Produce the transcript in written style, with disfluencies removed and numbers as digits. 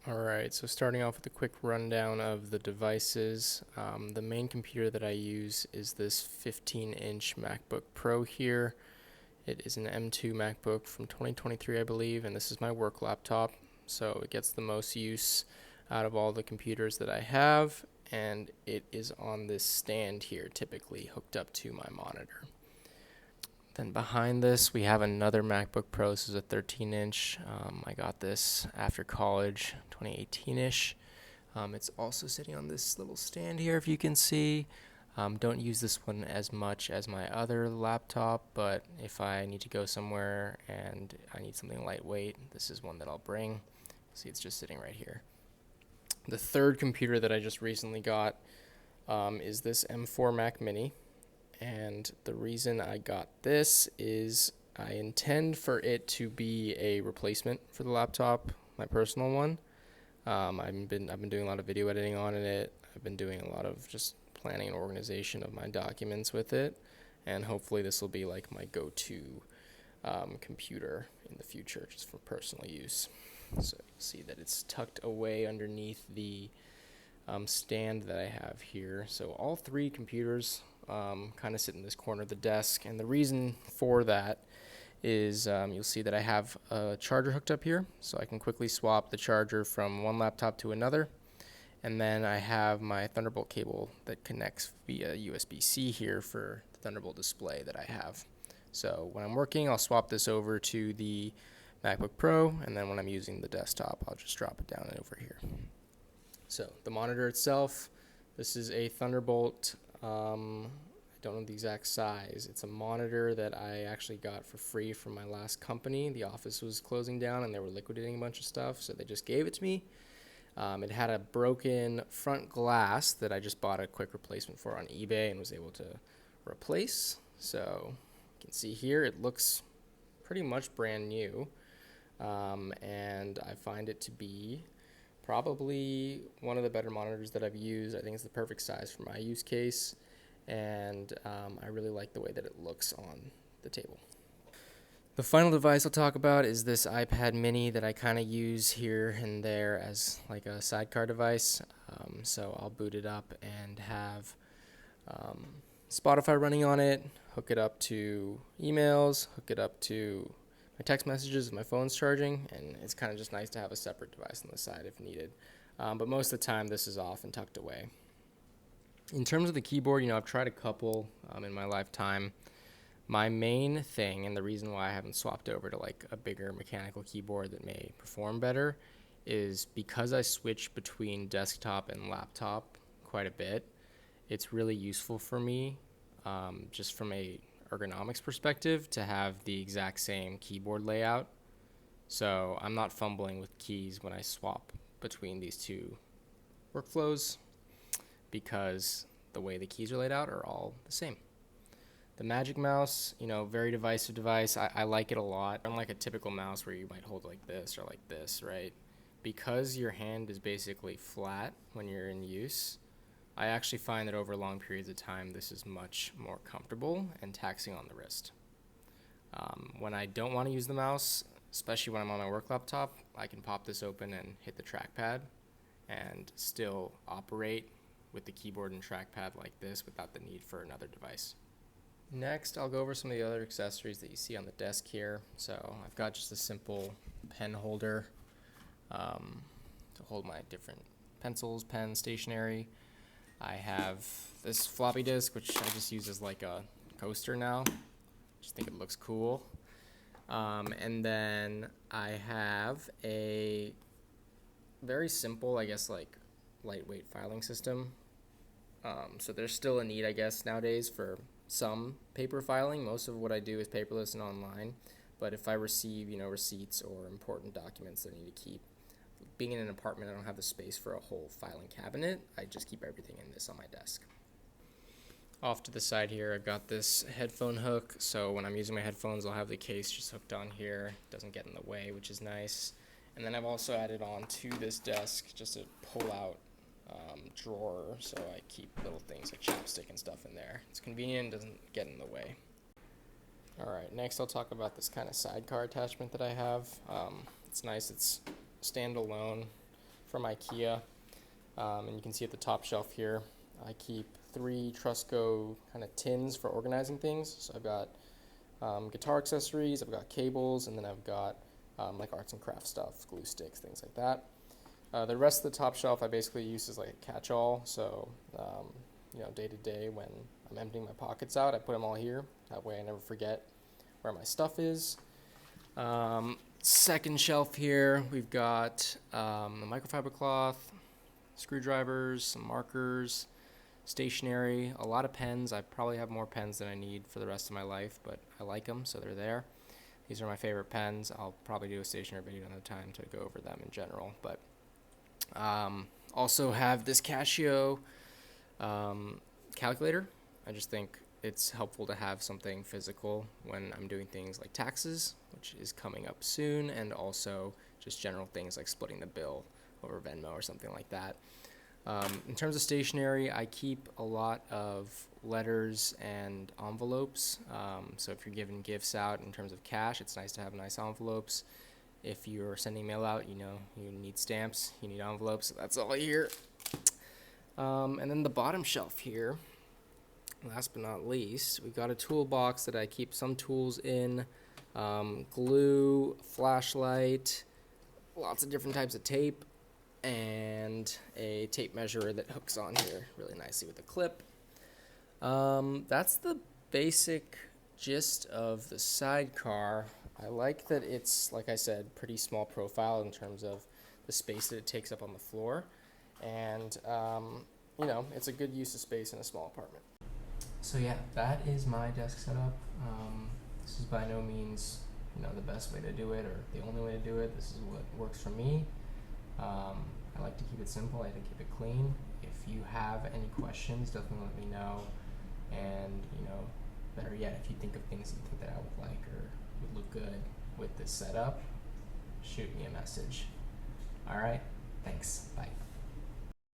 Alright, so starting off with a quick rundown of the devices. The main computer that I use is this 15-inch MacBook Pro here. It is an M2 MacBook from 2023, I believe, and this is my work laptop, so it gets the most use out of all the computers that I have, and it is on this stand here, typically hooked up to my monitor. Then behind this, we have another MacBook Pro. This is a 13-inch. I got this after college, 2018-ish. It's also sitting on this little stand here, if you can see. Don't use this one as much as my other laptop, but if I need to go somewhere and I need something lightweight, this is one that I'll bring. See, it's just sitting right here. The third computer that I just recently got is this M4 Mac Mini. And the reason I got this is I intend for it to be a replacement for the laptop, my personal one. I've been doing a lot of video editing on it. I've been doing a lot of just planning and organization of my documents with it, and hopefully this will be like my go-to computer in the future, just for personal use. So you'll see that it's tucked away underneath the stand that I have here. So all three computers kind of sit in this corner of the desk, and the reason for that is you'll see that I have a charger hooked up here, so I can quickly swap the charger from one laptop to another. And then I have my Thunderbolt cable that connects via USB-C here for the Thunderbolt display that I have. So when I'm working, I'll swap this over to the MacBook Pro, and then when I'm using the desktop, I'll just drop it down over here. So the monitor itself, this is a Thunderbolt, I don't know the exact size. It's a monitor that I actually got for free from my last company. The office was closing down and they were liquidating a bunch of stuff, so they just gave it to me. It had a broken front glass that I just bought a quick replacement for on eBay and was able to replace. So you can see here it looks pretty much brand new, and I find it to be probably one of the better monitors that I've used. I think it's the perfect size for my use case, and I really like the way that it looks on the table. The final device I'll talk about is this iPad mini that I kind of use here and there as like a sidecar device. So I'll boot it up and have Spotify running on it, hook it up to emails, hook it up to my text messages if my phone's charging, and it's kind of just nice to have a separate device on the side if needed. But most of the time this is off and tucked away. In terms of the keyboard, I've tried a couple in my lifetime. My main thing, and the reason why I haven't swapped over to like a bigger mechanical keyboard that may perform better, is because I switch between desktop and laptop quite a bit. It's really useful for me, just from a ergonomics perspective, to have the exact same keyboard layout. So I'm not fumbling with keys when I swap between these two workflows, because the way the keys are laid out are all the same. The Magic Mouse, very divisive device. I like it a lot. Unlike a typical mouse where you might hold like this or like this, right? Because your hand is basically flat when you're in use, I actually find that over long periods of time, this is much more comfortable and taxing on the wrist. When I don't want to use the mouse, especially when I'm on my work laptop, I can pop this open and hit the trackpad and still operate with the keyboard and trackpad like this without the need for another device. Next, I'll go over some of the other accessories that you see on the desk here. So I've got just a simple pen holder to hold my different pencils, pens, stationery. I have this floppy disk, which I just use as like a coaster now. Just think it looks cool. And then I have a very simple, I guess, like lightweight filing system. So there's still a need, I guess, nowadays for some paper filing. Most of what I do is paperless and online. But if I receive, receipts or important documents that I need to keep, being in an apartment, I don't have the space for a whole filing cabinet. I just keep everything in this on my desk. Off to the side here, I've got this headphone hook. So when I'm using my headphones, I'll have the case just hooked on here. It doesn't get in the way, which is nice. And then I've also added on to this desk just a pull-out drawer, so I keep little things like chapstick and stuff in there. It's convenient, doesn't get in the way. Alright, next I'll talk about this kind of sidecar attachment that I have. It's nice, it's standalone. from IKEA. And you can see at the top shelf here, I keep 3 Trusco kind of tins for organizing things. So I've got guitar accessories, I've got cables, and then I've got like arts and crafts stuff, glue sticks, things like that. The rest of the top shelf I basically use as like a catch-all. So day to day when I'm emptying my pockets out, I put them all here. That way I never forget where my stuff is. Second shelf here, we've got a microfiber cloth, screwdrivers, some markers, stationery, a lot of pens. I probably have more pens than I need for the rest of my life, but I like them, so they're there. These are my favorite pens. I'll probably do a stationery video another time to go over them in general, but also have this Casio calculator. I just think it's helpful to have something physical when I'm doing things like taxes, which is coming up soon, and also just general things like splitting the bill over Venmo or something like that. In terms of stationery, I keep a lot of letters and envelopes. So if you're giving gifts out in terms of cash, it's nice to have nice envelopes. If you're sending mail out, you need stamps, you need envelopes, so that's all here. And then the bottom shelf here, last but not least, we've got a toolbox that I keep some tools in, glue, flashlight, lots of different types of tape, and a tape measure that hooks on here really nicely with a clip. That's the basic gist of the sidecar. I like that it's, like I said, pretty small profile in terms of the space that it takes up on the floor, and it's a good use of space in a small apartment. So yeah, that is my desk setup. This is by no means the best way to do it or the only way to do it. This is what works for me. I like to keep it simple. I like to keep it clean. If you have any questions, definitely let me know. And better yet, if you think of things you think that I would like or would look good with this setup, shoot me a message. All right, thanks. Bye.